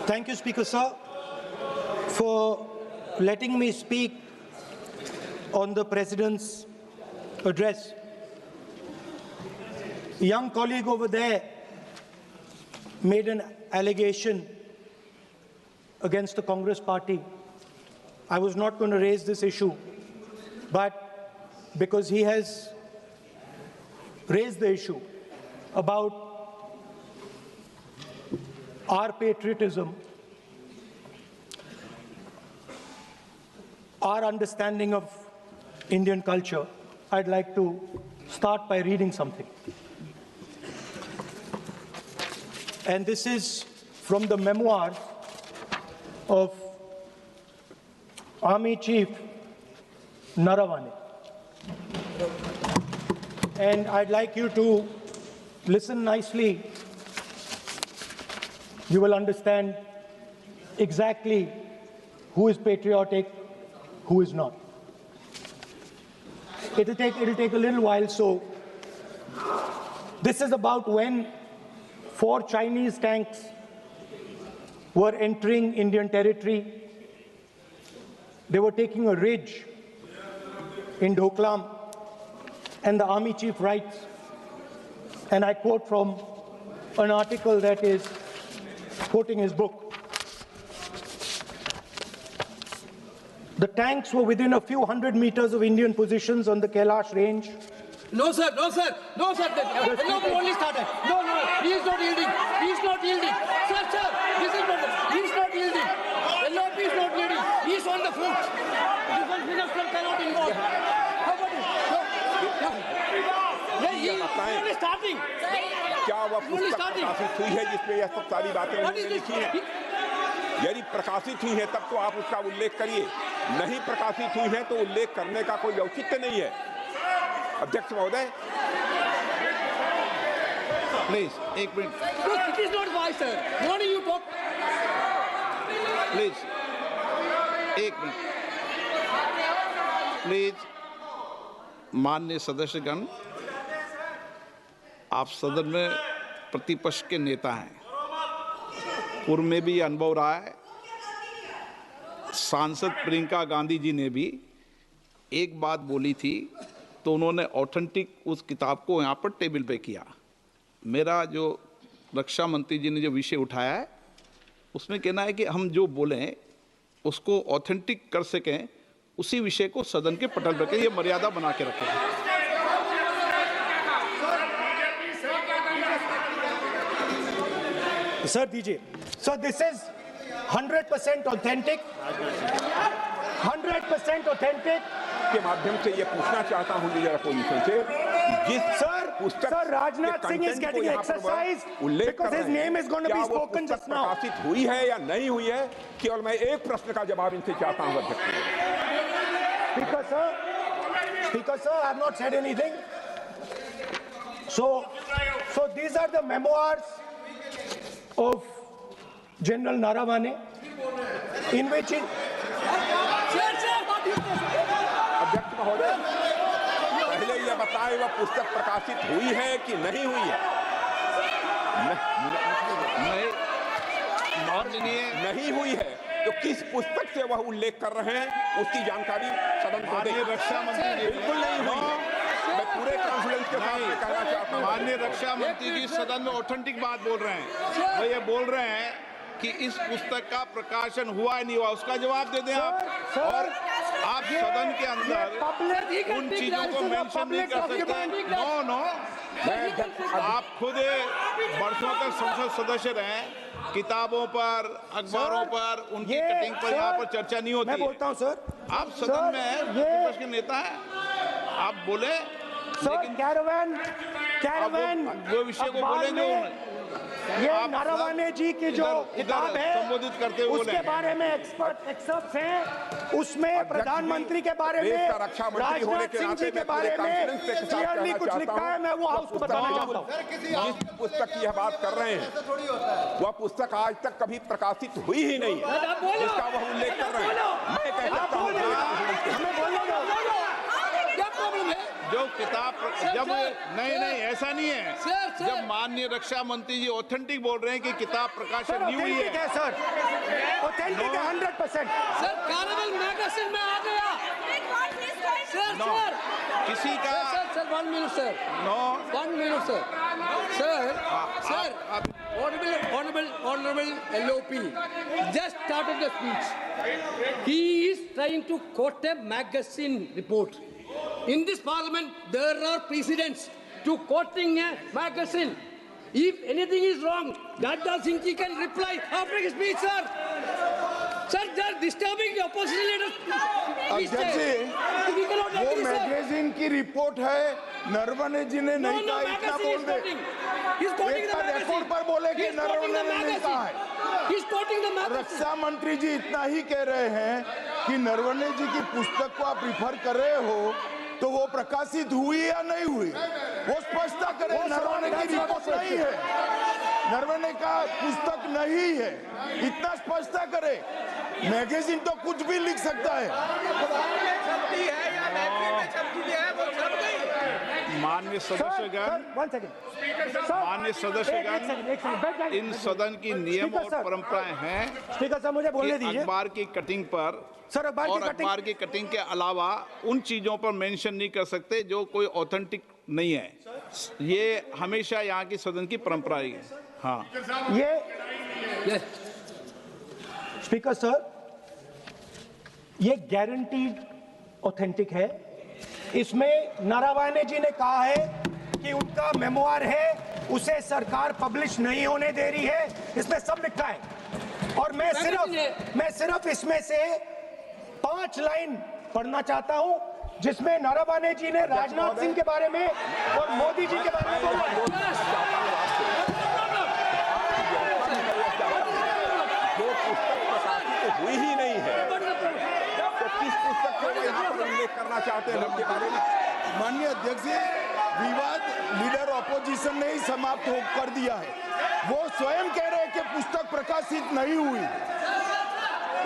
Thank you, Speaker Sir, for letting me speak on the President's address. A young colleague over there made an allegation against the Congress party. I was not going to raise this issue, but because he has raised the issue about our patriotism, our understanding of Indian culture, I'd like to start by reading something. And this is from the memoirs of Army Chief Naravane. And I'd like you to listen nicely. You will understand exactly who is patriotic, who is not. It'll take a little while. So this is about when 4 Chinese tanks were entering Indian territory. They were taking a ridge in Doklam, and the Army Chief writes, and I quote from an article that is quoting his book. The tanks were within a few hundred meters of Indian positions on the Kailash range. No, sir, no, sir, no, sir. Only started. No, he is not yielding. He is not yielding. Sir, this is not. He is not yielding. LOP is not yielding. He is on the foot. Defense Minister cannot involve. How about it? He is only starting. क्या वह पुस्तक प्रकाशित हुई है जिसमें यह सब सारी बातें उन्होंने लिखी हैं? यदि प्रकाशित हुई है तब तो आप उसका उल्लेख करिए, नहीं प्रकाशित हुई है तो उल्लेख करने का कोई औचित्य नहीं है। अध्यक्ष महोदय, प्लीज एक minute. It is not wise, sir. Morning you talk. Please एक मिनट। प्लीज माननीय सदस्यगण, आप सदन में प्रतिपक्ष के नेता हैं। पूर्व में भी अनुभव रहा है। सांसद प्रियंका गांधी जी ने भी एक बात बोली थी तो उन्होंने ऑथेंटिक उस किताब को यहाँ पर टेबल पे किया। मेरा जो रक्षा मंत्री जी ने जो विषय उठाया है उसमें कहना है कि हम जो बोलें उसको ऑथेंटिक कर सकें, उसी विषय को सदन के पटल पर ये मर्यादा बना के रखें। Sir, DJ. So this is 100% authentic. 100% authentic. के माध्यम से ये पूछना चाहता हूं लीडर अपोजिशन से, जिस Sir, Rajnath Singh is getting exercise because his name is going to be spoken just now. प्रकाशित हुई है या नहीं हुई है, केवल मैं एक प्रश्न का जवाब इनसे चाहता हूं अध्यक्ष। Speaker sir, I have not said anything. So these are the memoirs of General Naravane, in which अध्यक्ष महोदय, पहले यह बताएं वह पुस्तक प्रकाशित हुई है कि नहीं हुई है? नहीं हुई है तो किस पुस्तक से वह उल्लेख कर रहे हैं उसकी जानकारी सदन को दें। रक्षा मंत्री बिल्कुल नहीं हुई है। मैं पूरे कॉन्फिडेंस के साथ कहना चाहता हूं, माननीय रक्षा मंत्री जी सदन में ऑथेंटिक बात बोल रहे हैं। वो ये बोल रहे हैं कि इस पुस्तक का प्रकाशन हुआ है नहीं हुआ, उसका जवाब दे दें आप। और आप सदन के अंदर उन चीजों को मेंशन नहीं कर सकते। नो आप खुद वर्षों तक संसद सदस्य रहे, किताबों पर, अखबारों पर, उनकी कटिंग पर यहाँ पर चर्चा नहीं होती। मैं बोलता हूँ सर, आप सदन में विपक्ष के नेता हैं, आप बोले, लेकिन कैरावैन वो विषय को बोले जो ये नारावाने जी की जो किताब है संबोधित करते हुए उसके बारे में एक्सपर्ट्स हैं, उसमें प्रधानमंत्री के बारे में, राजनाथ सिंह जी के बारे में क्लियरली कुछ लिखा है। मैं वो हाउस को बताना चाहता हूँ। जिस पुस्तक की यह बात कर रहे हैं वह पुस्तक आज तक कभी प्रकाशित हुई ही नहीं है जिसका वह उल्लेख कर रहे हैं। मैं कह सकता हूँ क्या प्रॉब्लम है? जो किताब जब सर, नहीं ऐसा नहीं है। सर। जब माननीय रक्षा मंत्री जी ऑथेंटिक बोल रहे हैं कि किताब प्रकाशन नहीं हुई ऑथेंटिक है, है सर, ऑथेंटिक है 100%। सर कार्निवल मैगजीन में आ गया। सर नो, किसी का sir 1 minute sir, no 1 minute sir, sir honorable LOP just started the speech. He is trying to quote a magazine report. In this parliament, there are precedents to quoting a magazine. If anything is wrong, Dada Singh ji can reply after his speech, sir. Sir, they are disturbing the opposition leaders. अध्यक्ष जी, We cannot वो agree, sir. Magazine की report है, नरवणे जी ने नहीं कहा, इतना बोल दे। He's quoting एक the बार magazine. रिपोर्ट पर बोले कि He's quoting नरवणे the ने नहीं magazine. कहा है। He's quoting the magazine. रक्षा मंत्री जी इतना ही कह रहे हैं कि नरवणे जी की पुस्तक को आप रिफर कर रहे हो तो वो प्रकाशित हुई या नहीं हुई, वो स्पष्टता करे। नरवणे की रिपोर्ट नहीं है, नरवणे का पुस्तक नहीं है, इतना स्पष्टता करे। मैगजीन तो कुछ भी लिख सकता है। माननीय सदस्यगण, वन सेकंड, माननीय सदस्यगण, इन सदन की नियम और परंपराएं हैं स्पीकर साहब मुझे बोलने कि दीजिए। अखबार की कटिंग पर सर, अखबार की और कटिंग- अखबार की कटिंग के अलावा उन चीजों पर मेंशन नहीं कर सकते जो कोई ऑथेंटिक नहीं है। ये हमेशा यहाँ की सदन की परंपरा है। हाँ, ये स्पीकर सर, ये गारंटीड ऑथेंटिक है। इसमें नारावाने जी ने कहा है कि उनका मेमोआर है, उसे सरकार पब्लिश नहीं होने दे रही है, इसमें सब लिखा है। और मैं सिर्फ इसमें से 5 लाइन पढ़ना चाहता हूं जिसमें नारावाने जी ने राजनाथ सिंह के बारे में और मोदी जी के बारे में बोला है। जो पुस्तक प्रकाशित हुई ही नहीं है तो किस पुस्तक को यहाँ पर उल्लेख करना चाहते हैं उनके बारे में? माननीय अध्यक्ष जी, विवाद लीडर ऑपोजिशन ने ही समाप्त कर दिया है। वो स्वयं कह रहे हैं कि पुस्तक प्रकाशित नहीं हुई,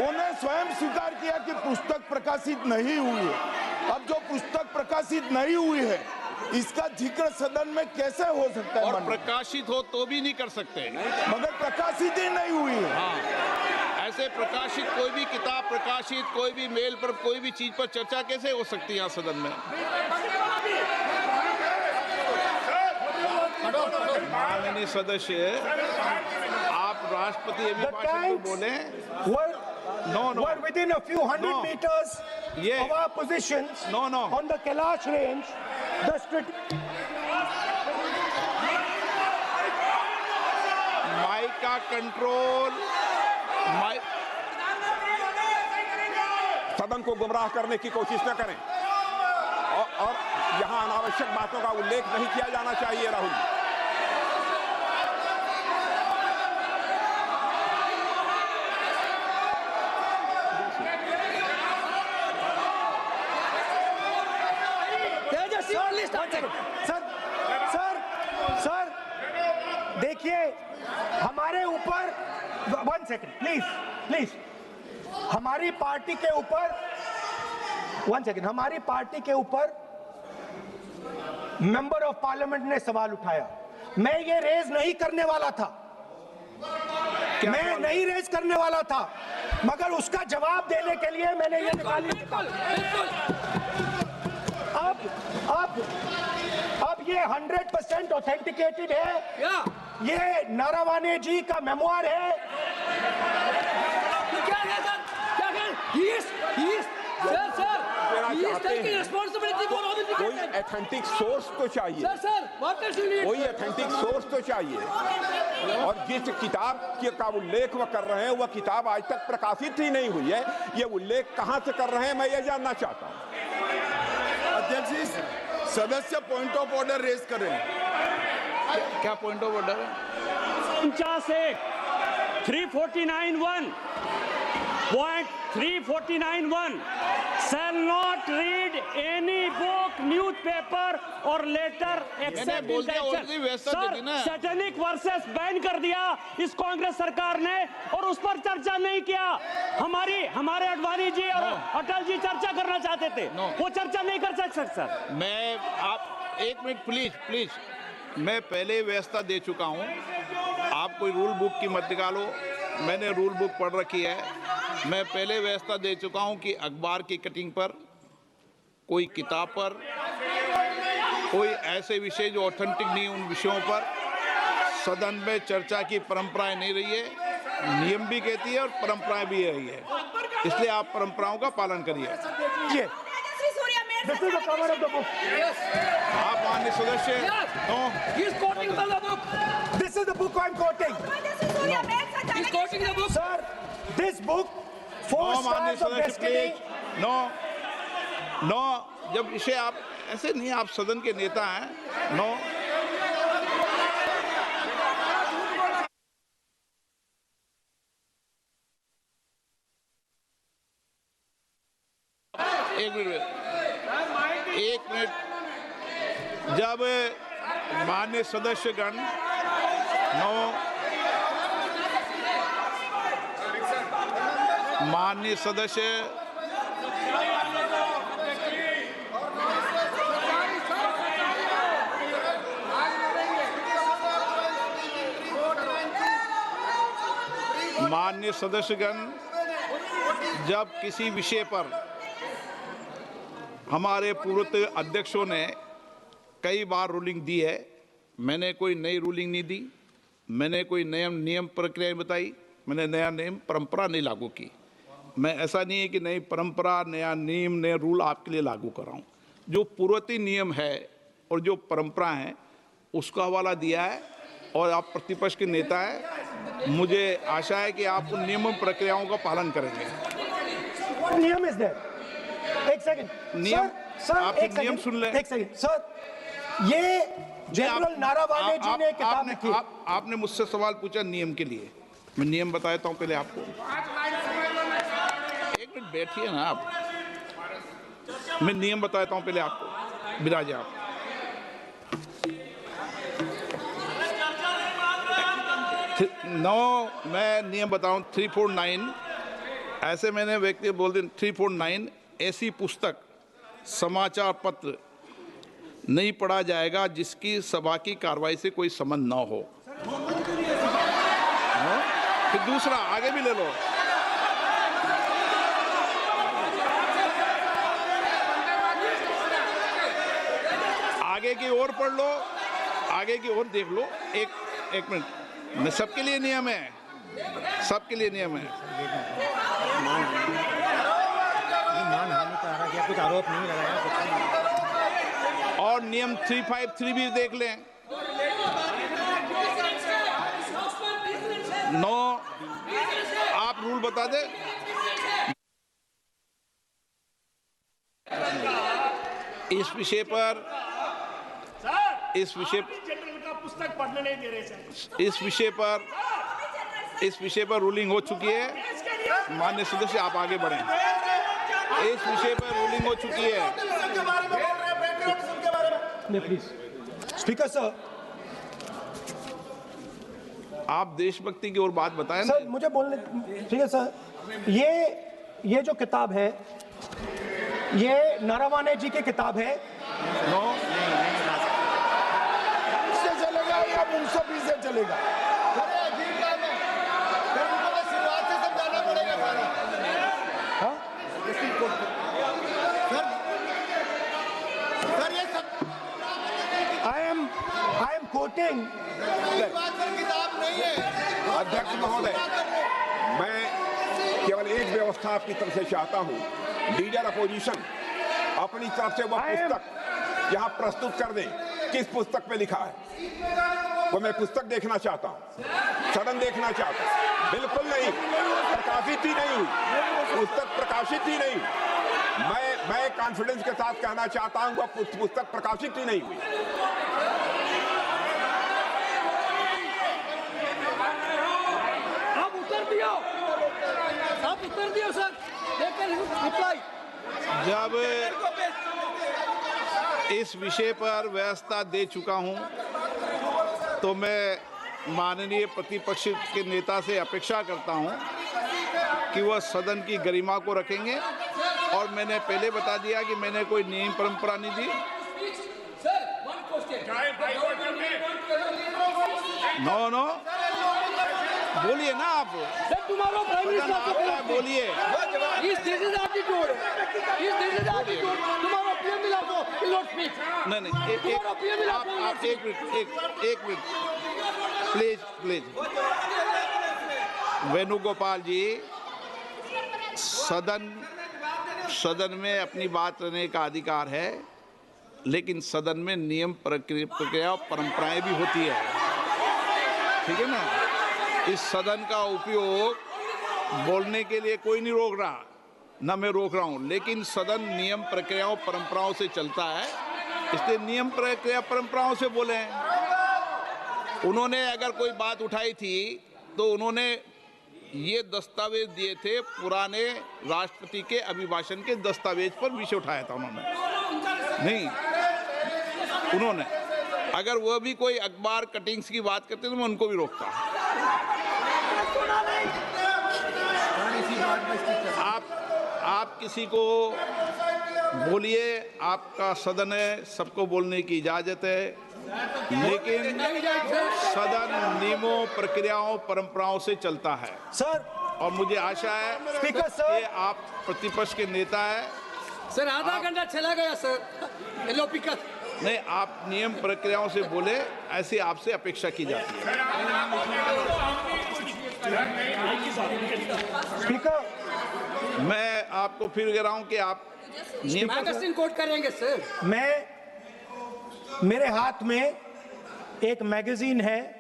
उन्हें स्वयं स्वीकार किया कि पुस्तक प्रकाशित नहीं हुई है। अब जो पुस्तक प्रकाशित नहीं हुई है इसका जिक्र सदन में कैसे हो सकता है? और माननीय? प्रकाशित हो तो भी नहीं कर सकते। मगर प्रकाशित ही नहीं हुई है। हाँ, ऐसे प्रकाशित कोई भी किताब प्रकाशित, कोई भी मेल पर, कोई भी चीज पर चर्चा कैसे हो सकती है यहाँ सदन में? माननीय सदस्य, आप राष्ट्रपति The अभिभाषण को tanks बोले। No. were within a few hundred No. meters Yeah. of our positions No. on the Kailash range. Mic का कंट्रोल, सदन को गुमराह करने की कोशिश न करें और यहाँ अनावश्यक बातों का उल्लेख नहीं किया जाना चाहिए। राहुल जी, सर देखिए, हमारे ऊपर 1 सेकंड प्लीज, हमारी पार्टी के ऊपर 1 सेकंड, हमारी पार्टी के ऊपर मेंबर ऑफ पार्लियामेंट ने सवाल उठाया। मैं ये रेज नहीं करने वाला था, मैं नहीं रेज करने वाला था, मगर उसका जवाब देने के लिए मैंने ये निकाली। अब ये 100% ऑथेंटिकेटेड है। ये नारावाने जी का मेमोआर है। कोई ऑथेंटिक सोर्स तो चाहिए, कोई ऑथेंटिक सोर्स तो चाहिए। और जिस किताब का उल्लेख वह कर रहे हैं वह किताब आज तक प्रकाशित ही नहीं हुई है। ये उल्लेख कहां से कर रहे हैं मैं ये जानना चाहता हूं। अध्यक्ष जी, सदस्य पॉइंट ऑफ ऑर्डर रेज करें। क्या पॉइंट ऑफ ऑर्डर है? 49(1) point 349(1) shall not read any book, newspaper or letter except बोल in दिया, the already व्यवस्था दे दी ना। सैटेनिक वर्सेस बैन कर दिया इस कांग्रेस सरकार ने और उस पर चर्चा नहीं किया। हमारे अडवाणी जी और अटल जी चर्चा करना चाहते थे, वो चर्चा नहीं कर सकते सर। मैं आप एक मिनट प्लीज मैं पहले व्यवस्था दे चुका हूं। आप कोई रूल बुक की मत निकालो, मैंने रूल बुक पढ़ रखी है। मैं पहले व्यवस्था दे चुका हूं कि अखबार की कटिंग पर, कोई किताब पर, कोई ऐसे विषय जो ऑथेंटिक नहीं, उन विषयों पर सदन में चर्चा की परंपराएं नहीं रही है। नियम भी कहती है और परंपराएं भी रही है, इसलिए आप परंपराओं का पालन करिए। This is the cover of the book. आप माननीय सदस्य no, He is quoting from the book. This is the book I'm quoting. He is quoting the book. Sir, this book, Four no माननीय Stars of सदस्य Destiny. Please no, जब इसे आप ऐसे नहीं, आप सदन के नेता हैं। नो, एक मिनट जब माननीय सदस्यगण माननीय सदस्य माननीय सदस्यगण जब किसी विषय पर हमारे पूर्व अध्यक्षों ने कई बार रूलिंग दी है, मैंने कोई नई रूलिंग नहीं दी, मैंने कोई नियम प्रक्रिया बताई, मैंने नया नियम परंपरा नहीं लागू की। मैं ऐसा नहीं है कि नई परंपरा, नया नियम, नया रूल आपके लिए लागू कर रहा हूँ। जो पूर्ववर्ती नियम है और जो परंपरा है उसका हवाला दिया है, और आप प्रतिपक्ष के नेता हैं, मुझे आशा है कि आप उन नियम प्रक्रियाओं का पालन करेंगे। नियम इज देयर। एक सेकंड नियम, सर, आप एक नियम सेकंड, सुन लें। एक सेकंड सर, ये जनरल नारावाने जी ने किताब लिखी। आपने मुझसे सवाल पूछा नियम के लिए, मैं नियम बताता हूं पहले आपको। एक मिनट बैठिए ना आप, मैं नियम बताता हूं पहले आपको। बिराजे आप। मैं नियम बताऊं 349, ऐसे मैंने व्यक्ति बोल दी 349, ऐसी पुस्तक, समाचार पत्र नहीं पढ़ा जाएगा जिसकी सभा की कार्रवाई से कोई संबंध न हो। फिर दूसरा आगे भी ले लो। आगे की ओर पढ़ लो, आगे की ओर देख लो। एक मिनट, मैं सबके लिए नियम है, सबके लिए नियम है। कुछ आरोप नहीं लगाया। और नियम 353 भी देख लें। नो, आप रूल बता दे। इस विषय पर पुस्तक पढ़ने नहीं दे रहे सर। इस विषय पर रूलिंग हो चुकी है। माननीय सदस्य आप आगे बढ़ें। इस विषय पर रूलिंग हो चुकी है। प्लीज स्पीकर सर, आप देशभक्ति की ओर बात बताएं। सर मुझे बोलने, ठीक है सर। ये जो किताब है, ये नारावाने जी की किताब है। नो, से चलेगा या मुंसफी से चलेगा? I am quoting. अध्यक्ष महोदय, मैं केवल एक व्यवस्था आपकी तरफ से चाहता हूं। लीडर अपोजिशन अपनी तरफ से वह पुस्तक यहाँ प्रस्तुत कर दें। किस पुस्तक पे लिखा है वो मैं पुस्तक देखना चाहता हूँ, सदन देखना चाहता हूँ। बिल्कुल नहीं, प्रकाशित ही नहीं हुई पुस्तक, प्रकाशित ही नहीं। मैं कॉन्फिडेंस के साथ कहना चाहता हूँ वह पुस्तक प्रकाशित ही नहीं हुई। आप उत्तर दियो सर। इस विषय पर व्यवस्था दे चुका हूं, तो मैं माननीय प्रतिपक्ष के नेता से अपेक्षा करता हूं कि वह सदन की गरिमा को रखेंगे। और मैंने पहले बता दिया कि मैंने कोई नियम परंपरा नहीं दी। नो बोलिए ना आप, तुम्हारा प्राइम मिनिस्टर बोलिए। तुम्हारा पीएम मिला तो नहीं आप एक मिनट प्लीज। वेणुगोपाल जी, सदन में अपनी बात करने का अधिकार है, लेकिन सदन में नियम प्रक्रिया और परंपराएं भी होती है, ठीक है ना। इस सदन का उपयोग बोलने के लिए कोई नहीं रोक रहा, ना मैं रोक रहा हूं, लेकिन सदन नियम प्रक्रियाओं परंपराओं से चलता है, इसलिए नियम प्रक्रिया परंपराओं से बोले। उन्होंने अगर कोई बात उठाई थी तो उन्होंने ये दस्तावेज दिए थे, पुराने राष्ट्रपति के अभिभाषण के दस्तावेज पर विषय उठाया था उन्होंने अगर वह भी कोई अखबार कटिंग्स की बात करते तो मैं उनको भी रोकता। आप किसी को बोलिए, आपका सदन है, सबको बोलने की इजाजत है, लेकिन सदन नियमों प्रक्रियाओं परंपराओं से चलता है सर। और मुझे आशा है स्पीकर सर, कि आप प्रतिपक्ष के नेता है सर। आधा घंटा चला गया सर। नहीं, आप नियम प्रक्रियाओं से बोले, ऐसी आपसे अपेक्षा की जाती है। स्पीकर, मैं आपको फिर कह रहा हूं कि आप मैगजीन कोट करेंगे सर। मेरे हाथ में एक मैगजीन है,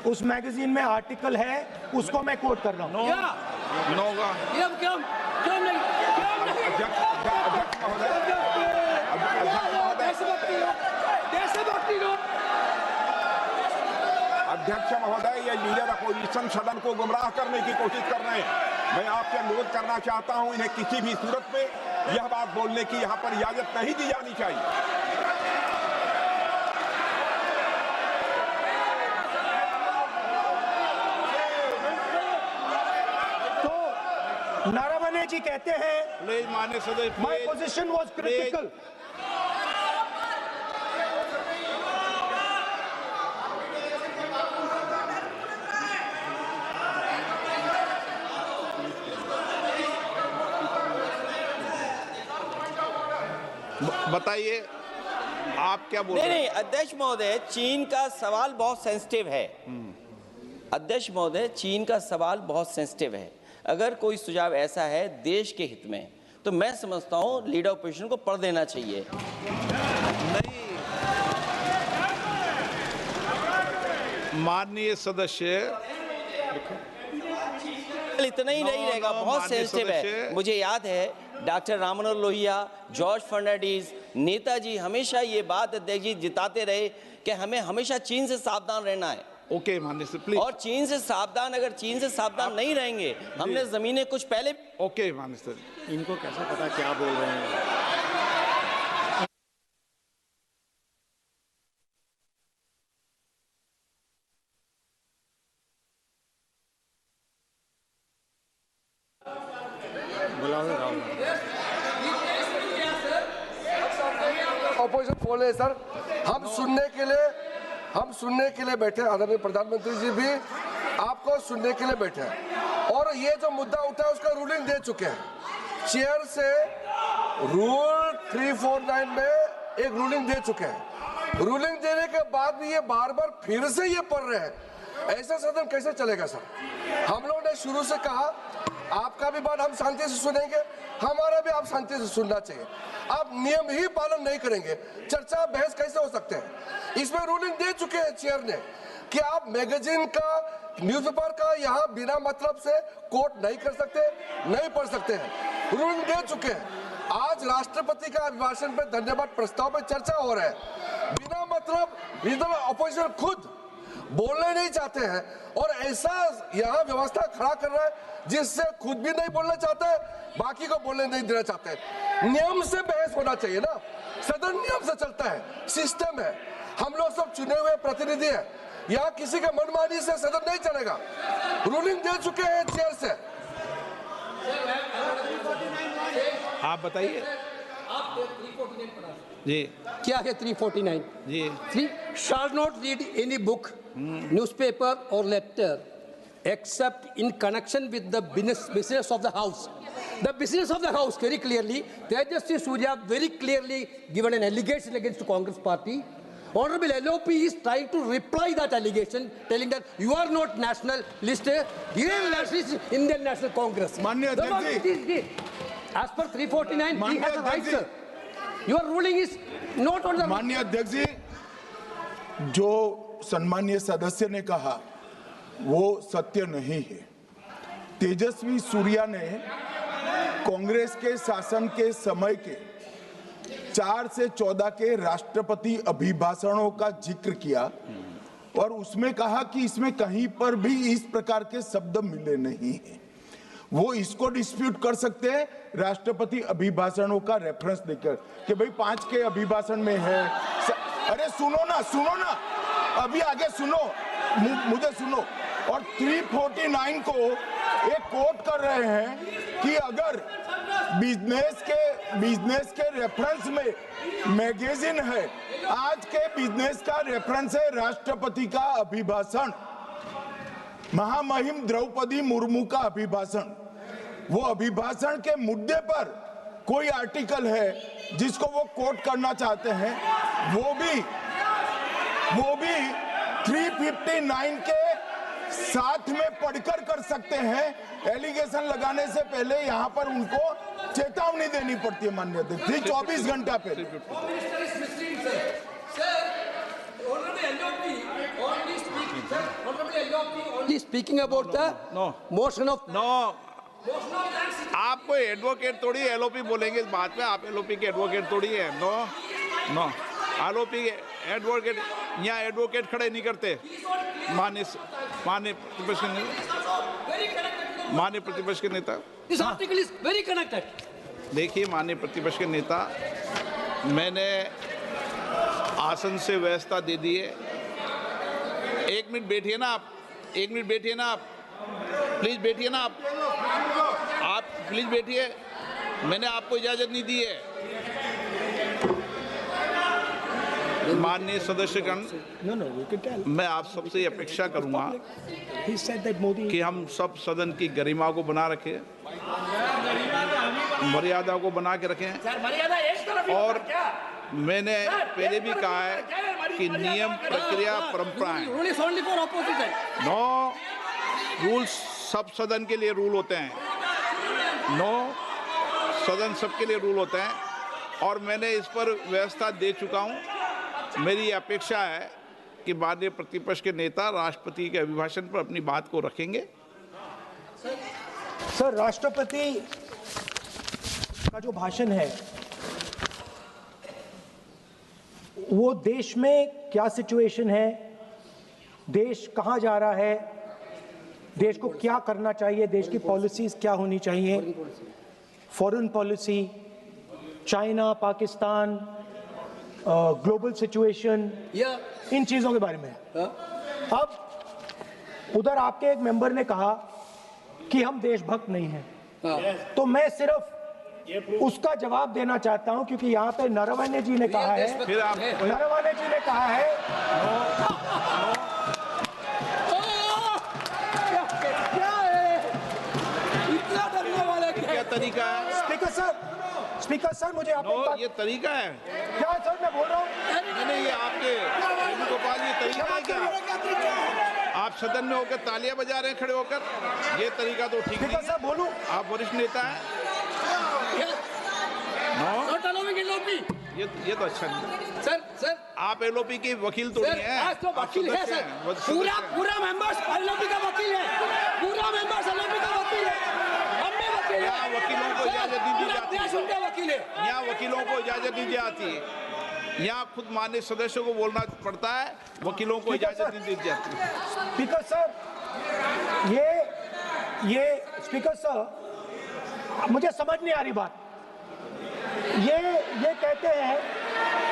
उस मैगजीन में आर्टिकल है, उसको मैं कोट कर रहा हूं। अध्यक्ष महोदय, ये लीडर अपोजिशन सदन को गुमराह करने की कोशिश कर रहे हैं। मैं आपसे अनुरोध करना चाहता हूं, इन्हें किसी भी सूरत में यह बात बोलने की यहां पर इजाजत नहीं दी जानी चाहिए। तो नारावने जी कहते हैं, प्लीज माननीय सदस्य, माय पोजीशन वाज क्रिटिकल। बताइए आप क्या बोल रहे हैं? नहीं, अध्यक्ष महोदय, चीन का सवाल बहुत सेंसिटिव है। अध्यक्ष महोदय, चीन का सवाल बहुत सेंसिटिव है। अगर कोई सुझाव ऐसा है देश के हित में, तो मैं समझता हूं लीडर ऑपोजिशन को पढ़ देना चाहिए। नहीं, माननीय सदस्य, इतना ही नहीं रहेगा, बहुत सेंसिटिव है। मुझे याद है डॉक्टर राम मनोहर लोहिया, जॉर्ज फर्नांडिस, नेताजी हमेशा ये बात अध्यक्ष जी जिताते रहे कि हमें हमेशा चीन से सावधान रहना है। ओके माननीय सर, प्लीज। और चीन से सावधान, अगर चीन से सावधान नहीं रहेंगे, हमने जमीनें कुछ पहले। ओके माननीय सर। इनको कैसे पता क्या बोल रहे हैं? ऑपोजिशन बोल रहे सर, हम सुनने के लिए बैठे। आदरणीय प्रधानमंत्री जी भी आपको सुनने के लिए बैठे हैं, और ये जो मुद्दा उठा है उसका रूलिंग दे चुके हैं। चेयर से रूल 349 में एक रूलिंग दे चुके हैं। रूलिंग देने के बाद भी ये बार बार फिर से ये पढ़ रहे हैं। ऐसा सदन कैसे चलेगा सर? हम लोगों ने शुरू से कहा आपका भी बात हम शांति से सुनेंगे, हमारा भी आप शांति से सुनना चाहिए। आप नियम ही पालन नहीं करेंगे, चर्चा बहस कैसे हो सकते हैं? इसमें रूलिंग दे चुके हैं चेयर ने कि आप मैगजीन का, न्यूज़पेपर का यहाँ बिना मतलब से कोट नहीं कर सकते, नहीं पढ़ सकते हैं। रूलिंग दे चुके हैं। आज राष्ट्रपति का अभिभाषण पे धन्यवाद प्रस्ताव पे चर्चा हो रहा है। बिना मतलब लीडर ऑपोजिशन खुद बोलने नहीं चाहते हैं, और ऐसा यहाँ व्यवस्था खड़ा कर रहा है जिससे खुद भी नहीं बोलना चाहते, बाकी को बोलने नहीं देना चाहते। नियम से बहस होना चाहिए ना, सदन नियम से चलता है, सिस्टम है। हम लोग सब चुने हुए प्रतिनिधि हैं। यहाँ किसी के मनमानी से सदन नहीं चलेगा। रूलिंग दे चुके हैं चेयर से। आप बताइए जी, क्या है 349? जी, 3 shall not read any book, newspaper or letter except in connection with the business of the house. The business of the house, very clearly, Tejasvi Surya very clearly given an allegation against the Congress party. Honorable LOP is trying to reply that allegation, telling that you are not national list, real national is Indian National Congress. माननीय अध्यक्ष जी, As per 349, he has a right, sir. Your ruling is not on the... माननीय अध्यक्ष जी, जो सम्मानीय सदस्य ने कहा वो सत्य नहीं है। तेजस्वी सूर्या ने कांग्रेस के शासन के समय के 4 से 14 के राष्ट्रपति अभिभाषणों का जिक्र किया और उसमें कहा कि इसमें कहीं पर भी इस प्रकार के शब्द मिले नहीं हैं। वो इसको डिस्प्यूट कर सकते हैं राष्ट्रपति अभिभाषणों का रेफरेंस देकर कि भाई 5 के अभिभाषण में है। अरे सुनो ना, अभी आगे सुनो, मुझे सुनो। और 349 को एक कोट कर रहे हैं कि अगर बिजनेस के रेफरेंस में मैगजीन है, आज के बिजनेस का रेफरेंस है राष्ट्रपति का अभिभाषण, महामहिम द्रौपदी मुर्मू का अभिभाषण। वो अभिभाषण के मुद्दे पर कोई आर्टिकल है जिसको वो कोट करना चाहते हैं, वो भी 359 के साथ में पढ़कर कर सकते हैं। एलिगेशन लगाने से पहले यहाँ पर उनको चेतावनी देनी पड़ती है माननीय अध्यक्ष, 24 घंटा पहले। Only speaking about the motion of... no, आप कोई एडवोकेट थोड़ी एलओपी बोलेंगे इस बात में। आप एलओपी के एडवोकेट थोड़ी है। नो, एलओपी के एडवोकेट, यहाँ एडवोकेट खड़े नहीं करते। माननीय प्रतिपक्ष के नेता, This article is very connected. देखिए माननीय प्रतिपक्ष के नेता, मैंने आसन से व्यवस्था दे दी है। 1 मिनट बैठिए ना आप, 1 मिनट बैठिए ना आप, प्लीज बैठिए ना आप प्लीज बैठिए। मैंने आपको इजाजत नहीं दी है। माननीय सदस्यगण, मैं आप सबसे अपेक्षा करूंगा कि हम सब सदन की गरिमा को बना रखें, मर्यादा को बना के रखें। और मैंने पहले भी कहा है कि नियम, प्रक्रिया, परंपराएं, नो रूल्स सब सदन के लिए रूल होते हैं। नो, सदन सबके लिए रूल होते हैं और मैंने इस पर व्यवस्था दे चुका हूं। मेरी अपेक्षा है कि माननीय प्रतिपक्ष के नेता राष्ट्रपति के अभिभाषण पर अपनी बात को रखेंगे। सर, राष्ट्रपति का जो भाषण है वो देश में क्या सिचुएशन है, देश कहां जा रहा है, देश को क्या करना चाहिए, देश की पॉलिसीज क्या होनी चाहिए, foreign policy, China, Pakistan, global situation, इन चीजों के बारे में। अब उधर आपके एक मेंबर ने कहा कि हम देशभक्त नहीं हैं, तो मैं सिर्फ उसका जवाब देना चाहता हूं क्योंकि यहाँ पे नरवणे जी ने कहा है, नरवणे जी ने कहा है क्या तरीका है? स्पीकर सर मुझे आप ये तरीका है क्या सर, मैं बोल रहा हूँ नहीं, ये आपके वेणुगोपाल, ये तरीका है क्या? आप सदन में होकर तालियां बजा रहे हैं खड़े होकर, ये तरीका तो ठीक नहीं है। बोलूं, आप वरिष्ठ नेता हैं। ये तो अच्छा नहीं। सर आप एलओपी के वकील तो नहीं है, तो वकील है सर, पूरा मेंबर्स एलओपी का वकील है, पूरा मेंबर्स एलओपी का वकील है, हम भी वकील हैं। यहाँ वकीलों को इजाजत नहीं दी जाती, वकील है, यहाँ वकीलों को इजाजत नहीं दी जाती, यहाँ खुद माननीय सदस्यों को बोलना पड़ता है, वकीलों को इजाजत नहीं दी जाती। स्पीकर सर, ये स्पीकर सर, मुझे समझ नहीं आ रही बात। ये कहते हैं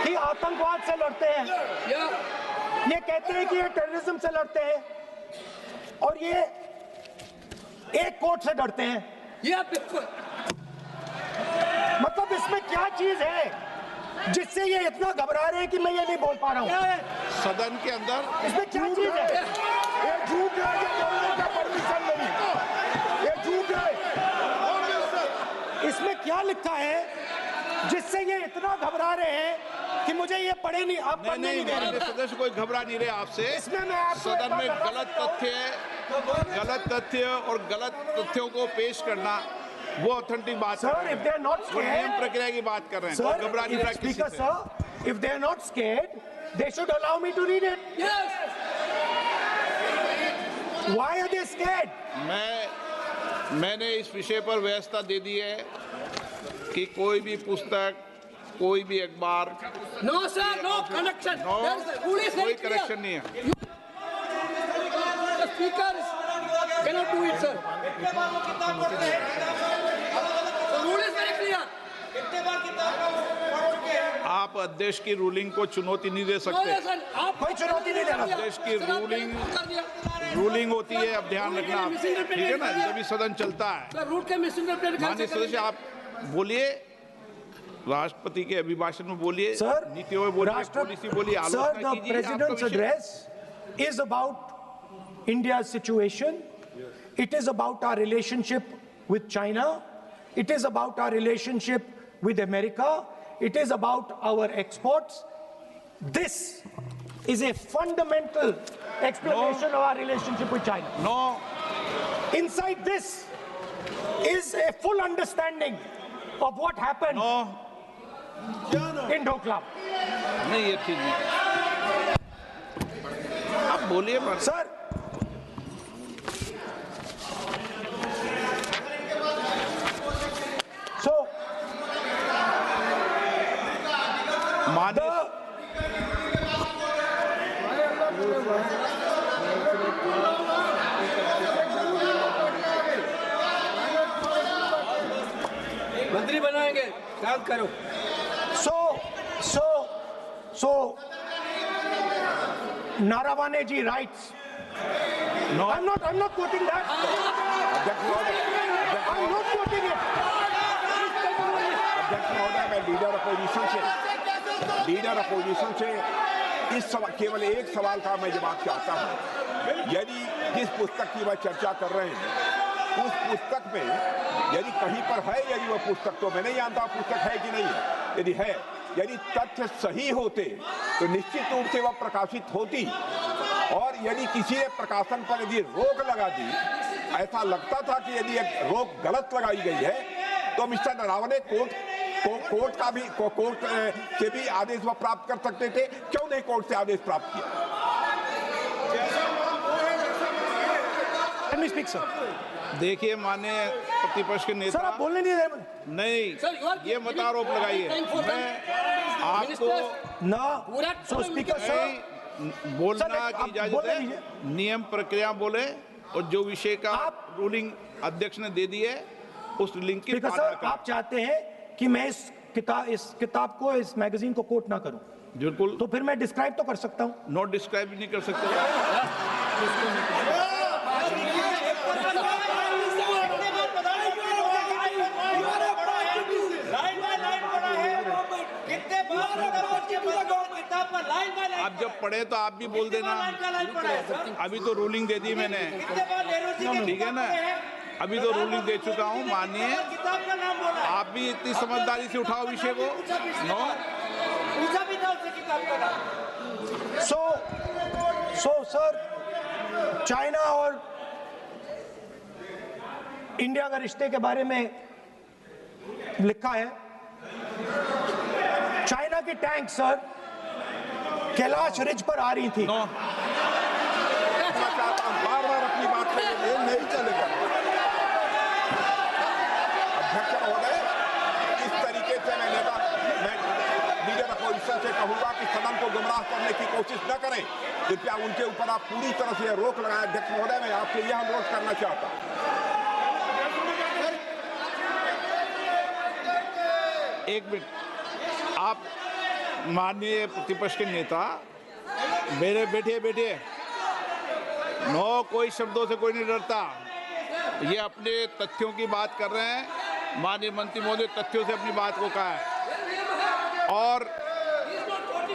कि आतंकवाद से लड़ते हैं, ये कहते हैं कि ये टेररिज्म से लड़ते हैं, और ये एक कोर्ट से डरते हैं। मतलब इसमें क्या चीज है जिससे ये इतना घबरा रहे हैं कि मैं ये नहीं बोल पा रहा हूँ? सदन के अंदर इसमें क्या चीज है? ये झूठ है, ये बोलने का परमिशन नहीं, ये झूठ है। इसमें क्या लिखा है जिससे ये इतना घबरा रहे हैं कि मुझे ये पढ़े नहीं, आप पढ़ने नहीं दे रहे? सदस्य कोई घबरा नहीं रहे आपसे। इसमें मैं आपको सदन में एक बात गलत तथ्य और गलत तथ्यों को पेश करना वो ऑथेंटिक बात Sir, if they are not वो नियम scared, प्रक्रिया की बात कर रहे हैं। sir, कोई घबरा नहीं रहा किसी Speaker से। sir, if they are not scared, they should allow me to read it. Why are they scared? मैंने इस विषय पर व्यवस्था दे दी है कि कोई भी पुस्तक, कोई भी अखबार, No, sir, no connection. No, There is a rule is very कोई clear. करेक्शन नहीं है। The speaker cannot do it, sir. The rule is very clear. आप अध्यक्ष की रूलिंग को चुनौती नहीं दे No, सकते। listen, आप कोई चुनौती नहीं देगा। अध्यक्ष की सर, आपने कर दिया। रूलिंग होती है, अब ध्यान रखना आप, ठीक है ना, जब भी सदन चलता है। सर, रूट के मिसइंटरप्रेट माननीय सदस्य आप बोलिए, राष्ट्रपति के अभिभाषण में बोलिए, Sir, नीतियों में बोलिए, पॉलिसी बोलिए, Sir, आलोचना the कीजिए। President's आपका विषय- address is about India's situation. It is about our relationship with China. It is about our relationship with America. It is about our exports. This is a fundamental explanation of our relationship with China. No, Inside this is a full understanding of what happened no, in Doklam. नहीं ये ठीक नहीं। आप बोलिए पर Sir, so माननीय मंत्री बनाएंगे, शांत करो। So, Naravane ji writes. No. I'm not quoting that. I'm not quoting it. अध्यक्ष महोदय, मैं लीडर अपोजिशन से इस केवल एक सवाल का मैं जवाब चाहता हूं। यदि जिस पुस्तक की वह चर्चा कर रहे हैं, उस पुस्तक में यदि कहीं पर है, यदि वह पुस्तक, तो मैं नहीं जानता पुस्तक है कि नहीं है, यदि है, यदि तथ्य सही होते तो निश्चित रूप से वह प्रकाशित होती, और यदि किसी ने प्रकाशन पर यदि रोक लगा दी, ऐसा लगता था कि यदि एक रोक गलत लगाई गई है, तो मिस्टर नरावने कोर्ट से भी आदेश वह प्राप्त कर सकते थे। क्यों नहीं कोर्ट से आदेश प्राप्त किया? Let me speak, sir. देखिए माननीय प्रतिपक्ष के Sir, नेता, आप बोलने नहीं दे रहे। नहीं Sir, you are ये मत आरोप लगाइए। मैं आपको ना, so speaker sir, नहीं बोलना Sir, की आप इजाजत बोलने है, दीजिए। नियम प्रक्रिया बोले, और जो विषय का रूलिंग अध्यक्ष ने दे दी है उस लिंक की स्पीकर पालना सर, करें। आप चाहते हैं कि मैं इस किताब को, इस मैगजीन को कोट ना करूं, बिल्कुल, तो फिर मैं डिस्क्राइब तो कर सकता हूं। नोट डिस्क्राइब भी नहीं कर सकते। आप जब पढ़े तो आप भी बोल देना। अभी तो रूलिंग दे दी मैंने, ठीक है ना, अभी तो रूलिंग दे चुका हूँ। मानिए आप भी इतनी समझदारी से उठाओ विषय को। नो, सो सर, चाइना और इंडिया के रिश्ते के बारे में लिखा है, चाइना की टैंक सर कैलाश रिज पर आ रही थी। नो, बार-बार अपनी बात पे ये नहीं चलेगा। अध्यक्ष महोदय, इस तरीके से मैं लीडर अपोजिशन से कहूंगा कि सदन को गुमराह करने की कोशिश न करें। कृपया उनके ऊपर आप पूरी तरह से रोक लगाएं। अध्यक्ष महोदय, मैं आपसे यह अनुरोध करना चाहता हूं। एक मिनट, आप माननीय प्रतिपक्ष के नेता, मेरे बैठिए, नो, कोई शब्दों से कोई नहीं डरता। ये अपने तथ्यों की बात कर रहे हैं। माननीय मंत्री महोदय तथ्यों से अपनी बात को कहा है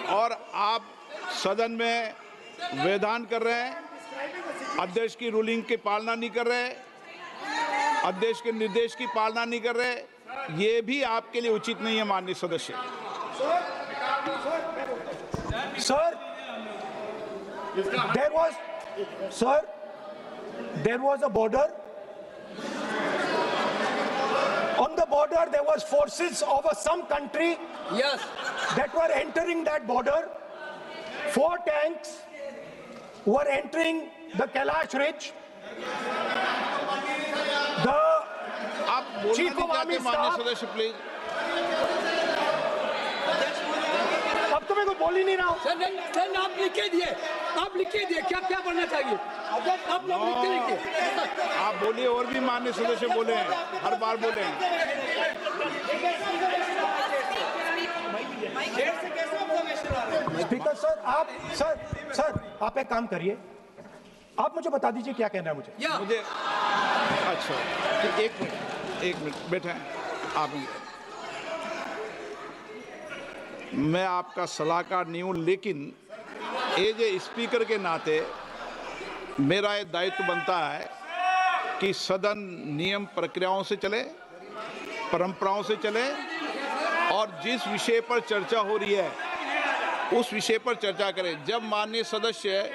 और आप सदन में वेदान कर रहे हैं, अध्यक्ष की रूलिंग की पालना नहीं कर रहे, अध्यक्ष के निर्देश की पालना नहीं कर रहे। ये भी आपके लिए उचित नहीं है माननीय सदस्य। Sir, there was a border. On the border, there was forces of some country Yes. that were entering that border. 4 tanks were entering the Kailash Ridge. The आप बोलना Chief नहीं of चाहते Army माननीय Staff- सदस्य, please. अब तो मैं कोई बोल ही नहीं रहा हूं। सर आप लिख के दिए क्या बनना चाहिए आप लोग लिखिए। आप बोलिए, और भी माननीय सदस्य बोले हैं, हर बार बोले हैं। स्पीकर सर आप एक काम करिए, आप मुझे बता दीजिए क्या कहना है मुझे। मुझे अच्छा, एक मिनट बैठे हैं आप। मैं आपका सलाहकार नहीं हूं, लेकिन एज ए स्पीकर के नाते मेरा ये दायित्व बनता है कि सदन नियम प्रक्रियाओं से चले, परंपराओं से चले और जिस विषय पर चर्चा हो रही है उस विषय पर चर्चा करें। जब माननीय सदस्य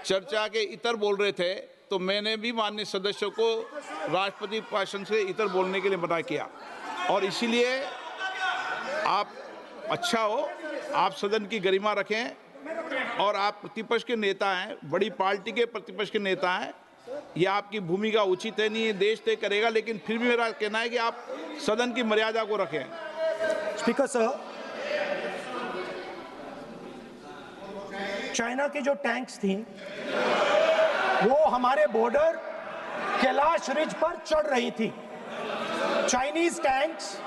चर्चा के इतर बोल रहे थे तो मैंने भी माननीय सदस्यों को राष्ट्रपति भाषण से इतर बोलने के लिए मना किया, और इसीलिए आप अच्छा हो, आप सदन की गरिमा रखें और आप प्रतिपक्ष के नेता हैं, बड़ी पार्टी के प्रतिपक्ष के नेता हैं। ये आपकी भूमिका उचित है नहीं, ये देश तय करेगा, लेकिन फिर भी मेरा कहना है कि आप सदन की मर्यादा को रखें। स्पीकर सर, चाइना की जो टैंक्स थी वो हमारे बॉर्डर कैलाश रिज पर चढ़ रही थी। Chinese tanks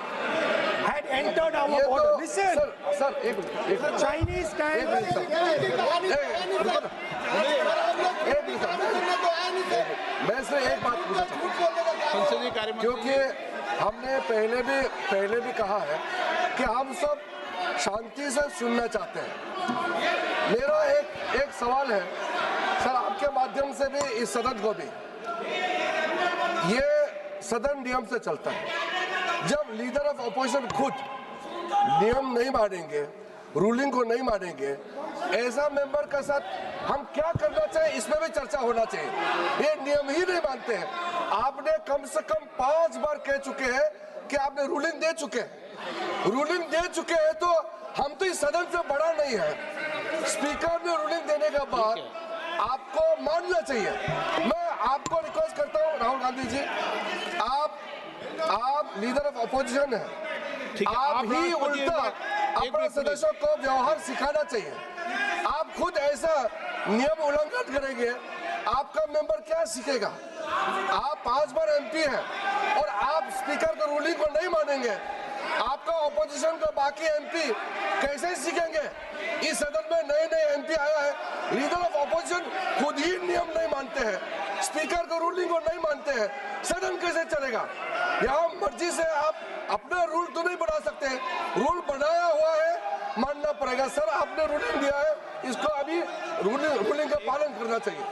had entered our border. Listen, sir एक मिनट, Chinese tanks. मैं से एक बात पूछना चाहता हूं, संसदीय कार्य मंत्री, क्योंकि हमने पहले भी कहा है कि हम सब शांति से सुनना चाहते हैं। मेरा एक सवाल है सर, आपके माध्यम से भी इस सदन को भी, ये सदन नियम से चलता है। जब लीडर ऑफ अपोजिशन खुद नियम नहीं मानेंगे, रूलिंग को नहीं मानेंगे, ऐसा मेंबर के साथ हम क्या करना चाहिए, इसमें भी चर्चा होना चाहिए। ये नियम ही नहीं मानते हैं। आपने कम से कम 5 बार कह चुके हैं कि आपने रूलिंग दे चुके हैं, तो हम तो इस सदन से बड़ा नहीं है। स्पीकर ने रूलिंग देने के बाद आपको मानना चाहिए। मैं आपको रिक्वेस्ट करता हूँ राहुल गांधी जी, आप लीडर ऑफ अपोजिशन है, आप ही उल्टा अपने सदस्यों को व्यवहार सिखाना चाहिए। आप खुद ऐसा नियम उल्लंघन करेंगे, आपका मेंबर क्या सीखेगा? आप 5 बार एमपी हैं और आप स्पीकर के रूलिंग को नहीं मानेंगे, आपका ऑपोजिशन का बाकी एमपी कैसे सीखेंगे? इस सदन में नए एमपी आया है, लीडर ऑफ ऑपोजिशन खुद ही नियम नहीं मानते हैं, स्पीकर के रूलिंग को नहीं मानते हैं, सदन कैसे चलेगा? यहाँ मर्जी से आप अपना रूल तो नहीं बना सकते, रूल बनाया हुआ है, मानना पड़ेगा। सर आपने रूलिंग दिया है, इसको अभी रूलिंग का पालन करना चाहिए।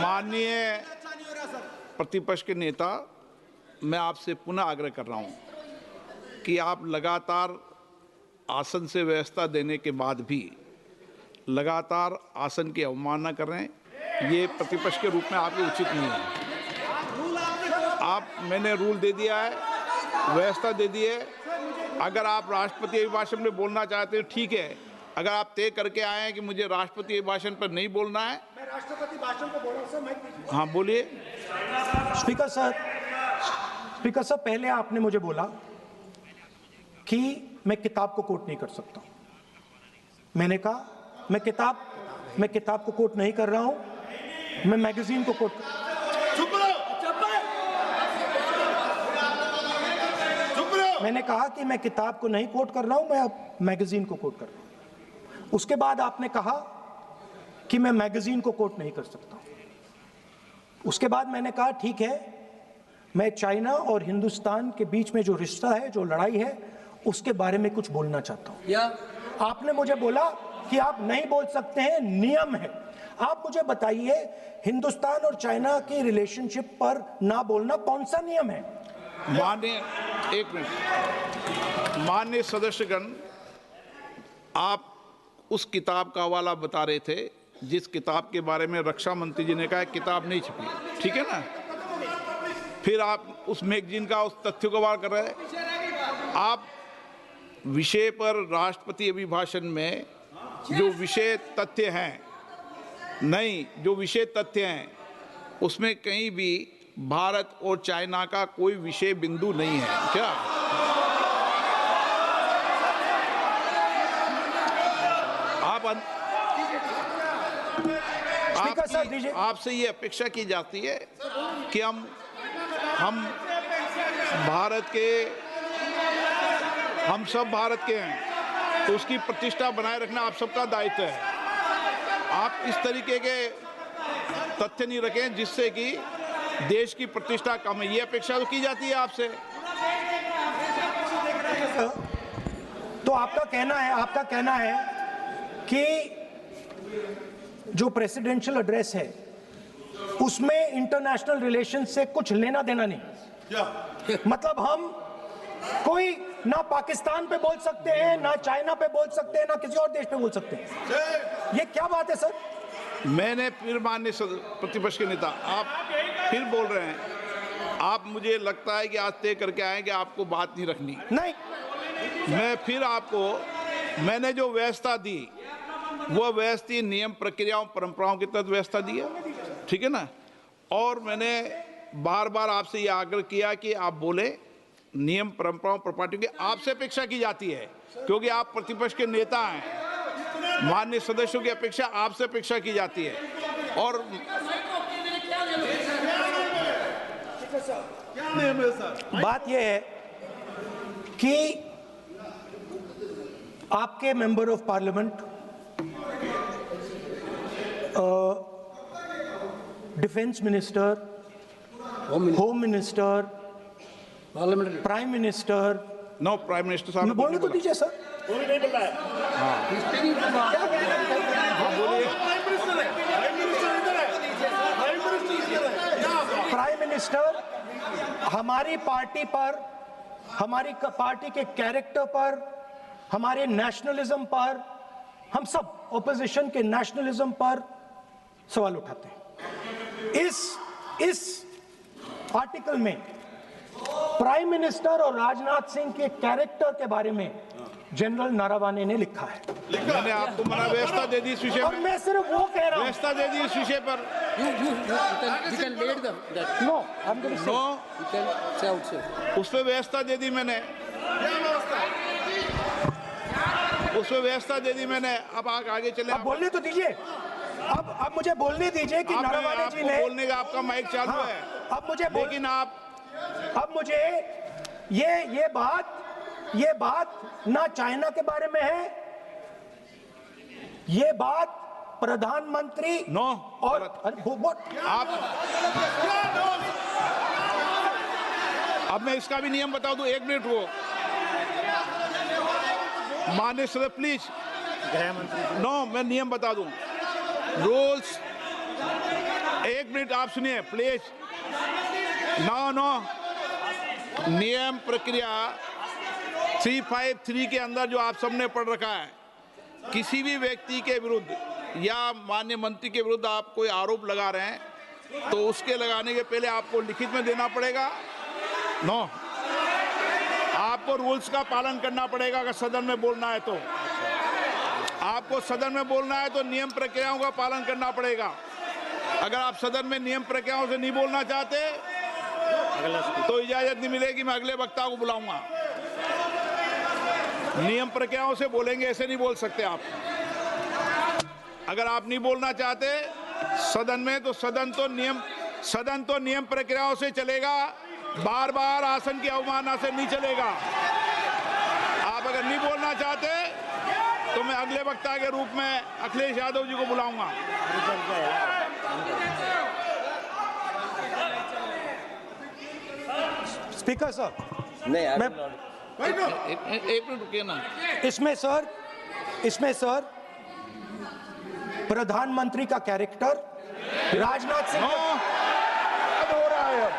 माननीय प्रतिपक्ष के नेता, मैं आपसे पुनः आग्रह कर रहा हूं कि आप लगातार आसन से व्यवस्था देने के बाद भी लगातार आसन की अवमानना कर रहे हैं। ये प्रतिपक्ष के रूप में आपके उचित नहीं है। मैंने रूल दे दिया है, व्यवस्था दे दी है। अगर आप राष्ट्रपति अभिभाषण में बोलना चाहते हैं ठीक है, अगर आप तय करके आए हैं कि मुझे राष्ट्रपति अभिभाषण पर नहीं बोलना है। मैं राष्ट्रपति भाषण को बोल रहा हूं सर, मैं हाँ बोलिए। स्पीकर सर, पहले आपने मुझे बोला कि मैं किताब को कोट नहीं कर सकता। मैंने कहा मैं किताब को कोट नहीं कर रहा हूं, मैं मैगजीन को कोट। मैंने कहा कि मैं किताब को नहीं कोट कर रहा हूं, मैं अब मैगजीन को कोट कर रहा हूं। उसके बाद आपने कहा कि मैं मैगजीन को कोट नहीं कर सकता। उसके बाद मैंने कहा ठीक है, मैं चाइना और हिंदुस्तान के बीच में जो रिश्ता है, जो लड़ाई है, उसके बारे में कुछ बोलना चाहता हूं। आपने मुझे बोला कि आप नहीं बोल सकते हैं, नियम है। आप मुझे बताइए, हिंदुस्तान और चाइना की रिलेशनशिप पर ना बोलना कौन सा नियम है? माननीय, एक मिनट, माननीय सदस्यगण, आप उस किताब का हवाला बता रहे थे जिस किताब के बारे में रक्षा मंत्री जी ने कहा किताब नहीं छपी, ठीक है ना? फिर आप उस मैगजीन का उस तथ्य को वार कर रहे हैं। आप विषय पर राष्ट्रपति अभिभाषण में जो विषय तथ्य हैं, नहीं, जो विषय तथ्य हैं उसमें कहीं भी भारत और चाइना का कोई विषय बिंदु नहीं है क्या? आपसे ये अपेक्षा की जाती है कि हम भारत के, हम सब भारत के हैं, तो उसकी प्रतिष्ठा बनाए रखना आप सबका दायित्व है। आप इस तरीके के तथ्य नहीं रखें जिससे कि देश की प्रतिष्ठा कम है, ये अपेक्षा तो की जाती है आपसे। तो आपका कहना है कि जो प्रेसिडेंशियल एड्रेस है उसमें इंटरनेशनल रिलेशन से कुछ लेना देना नहीं। मतलब हम कोई ना पाकिस्तान पे बोल सकते हैं, ना चाइना पे बोल सकते हैं, ना किसी और देश पे बोल सकते हैं। ये क्या बात है सर? मैंने फिर, माननीय प्रतिपक्ष के नेता, आप फिर बोल रहे हैं। आप, मुझे लगता है कि आज तय करके आए कि आपको बात नहीं रखनी। नहीं, मैं फिर आपको, मैंने जो व्यवस्था दी वो व्यवस्था नियम, प्रक्रियाओं, परंपराओं के तहत व्यवस्था दी है, ठीक है ना? और मैंने बार बार आपसे ये आग्रह किया कि आप बोले, नियम, परंपराओं, प्रॉपर्टी की आपसे अपेक्षा की जाती है क्योंकि आप प्रतिपक्ष के नेता हैं। माननीय सदस्यों की अपेक्षा आपसे अपेक्षा की जाती है। और बात यह है कि आपके member of parliament, defence minister, home minister, prime minister, no, prime minister साहब ने बोलने तो दीजिए सर। प्राइम मिनिस्टर हमारी पार्टी पर, हमारी पार्टी के कैरेक्टर पर, हमारे नेशनलिज्म पर, हम सब ऑपोजिशन के नेशनलिज्म पर सवाल उठाते हैं। इस आर्टिकल में प्राइम मिनिस्टर और राजनाथ सिंह के कैरेक्टर के बारे में जनरल नारावाने ने लिखा है। मैंने आपको मना व्यवस्था दे दी इस विषय और मैं सिर्फ वो कह रहा हूं, व्यवस्था दे दी इस विषय पर। उस पर व्यवस्था दे दी मैंने, उस पर व्यवस्था दे दी मैंने। अब आगे चले, अब बोलने तो दीजिए। अब मुझे बोलने दीजिए कि नारावाने जी ने, बोलने का आपका माइक चालू है। अब मुझे, लेकिन अब मुझे ये बात ना चाइना के बारे में है, ये बात प्रधानमंत्री नो और आप, अब मैं इसका भी नियम बता दूं, 1 मिनट वो, माननीय सदस्य प्लीज, नो, मैं नियम बता दूं, रूल्स, 1 मिनट आप सुनिए प्लीज। नो, नियम प्रक्रिया 353 के अंदर जो आप सबने पढ़ रखा है, किसी भी व्यक्ति के विरुद्ध या माननीय मंत्री के विरुद्ध आप कोई आरोप लगा रहे हैं तो उसके लगाने के पहले आपको लिखित में देना पड़ेगा। नो, आपको रूल्स का पालन करना पड़ेगा। अगर सदन में बोलना है तो आपको सदन में बोलना है तो नियम प्रक्रियाओं का पालन करना पड़ेगा। अगर आप सदन में नियम प्रक्रियाओं से नहीं बोलना चाहते तो इजाजत नहीं मिलेगी, मैं अगले वक्ता को बुलाऊंगा। नियम प्रक्रियाओं से बोलेंगे, ऐसे नहीं बोल सकते आप। अगर आप नहीं बोलना चाहते सदन में तो सदन तो नियम प्रक्रियाओं से चलेगा, बार बार आसन की अवमानना से नहीं चलेगा। आप अगर नहीं बोलना चाहते तो मैं अगले वक्ता के रूप में अखिलेश यादव जी को बुलाऊंगा। स्पीकर सर, नहीं, मैं एक मिनट रुकिए ना। इसमें सर प्रधानमंत्री का कैरेक्टर राजनाथ सिंह हो रहा है।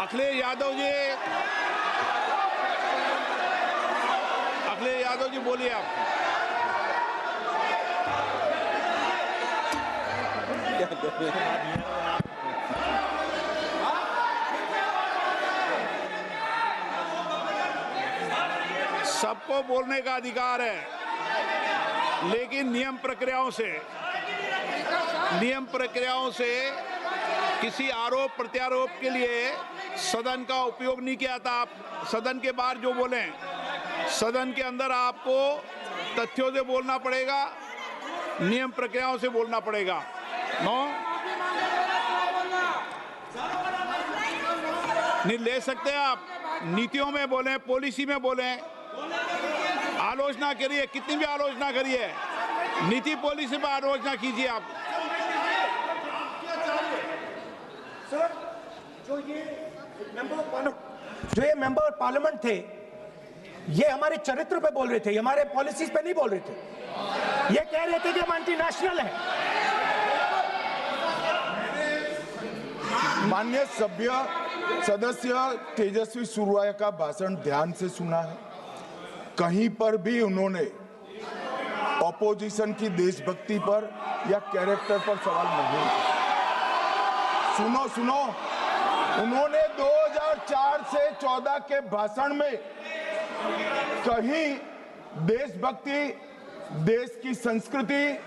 अखिलेश यादव जी बोलिए आप। सबको बोलने का अधिकार है, लेकिन नियम प्रक्रियाओं से किसी आरोप प्रत्यारोप के लिए सदन का उपयोग नहीं किया था। आप सदन के बाहर जो बोलें, सदन के अंदर आपको तथ्यों से बोलना पड़ेगा, नियम प्रक्रियाओं से बोलना पड़ेगा। नहीं ले सकते आप, नीतियों में बोलें, पॉलिसी में बोलें, आलोचना करिए, कितनी भी आलोचना करिए, नीति पॉलिसी पर आलोचना कीजिए आप। सर, जो ये मेंबर पार्लियामेंट थे, ये हमारे चरित्र पे बोल रहे थे, हमारे पॉलिसीज पे नहीं बोल रहे थे। ये कह रहे थे कि हम एंटी नेशनल है। माननीय सदस्य तेजस्वी सूर्या का भाषण ध्यान से सुना है। कहीं पर भी उन्होंने ऑपोजिशन की देशभक्ति पर या कैरेक्टर पर सवाल नहीं। सुनो, उन्होंने 2004 से 14 के भाषण में कहीं देशभक्ति, देश की संस्कृति,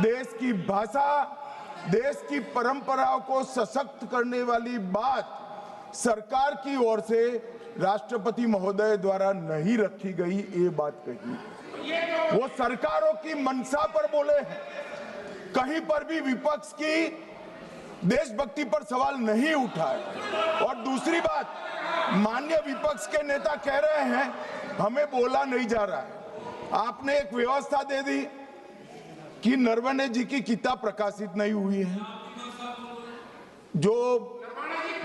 देश की भाषा, देश की परंपराओं को सशक्त करने वाली बात सरकार की ओर से राष्ट्रपति महोदय द्वारा नहीं रखी गई, ये बात कही। वो सरकारों की मंशा पर बोले हैं, कहीं पर भी विपक्ष की देशभक्ति पर सवाल नहीं उठाए। और दूसरी बात, माननीय विपक्ष के नेता कह रहे हैं हमें बोला नहीं जा रहा है। आपने एक व्यवस्था दे दी कि नरवणे जी की किताब प्रकाशित नहीं हुई है, जो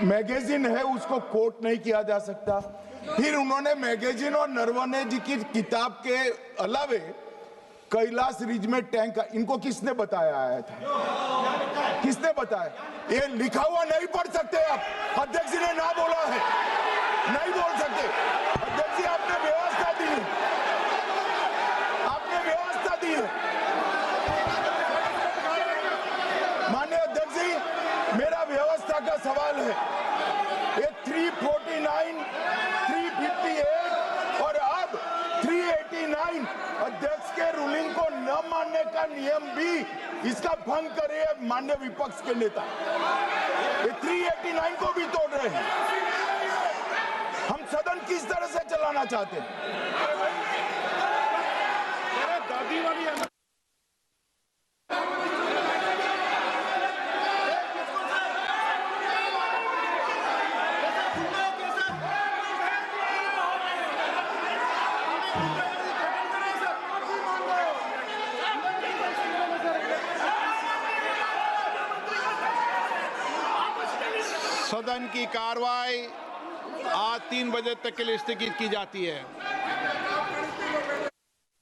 मैगजीन है उसको कोट नहीं किया जा सकता। फिर उन्होंने मैगजीन और नरवणे जी की किताब के अलावे कैलाश रिज में टैंक, इनको किसने बताया आया था? किसने बताया? ये लिखा हुआ नहीं पढ़ सकते आप, अध्यक्ष जी ने ना बोला है, नहीं बोल सकते। अध्यक्ष जी आपने व्यवस्था दी है, आपने व्यवस्था दी है। माननीय अध्यक्ष जी, मेरा व्यवस्था का सवाल है। ये 349, 358 और अब 389 अध्यक्ष के रूलिंग को न मानने का नियम भी इसका भंग करे माननीय विपक्ष के नेता। ये 389 को भी तोड़ रहे हैं। हम सदन किस तरह से चलाना चाहते हैं? दादी वाली सदन की कार्रवाई आज 3 बजे तक के लिए स्थगित की जाती है।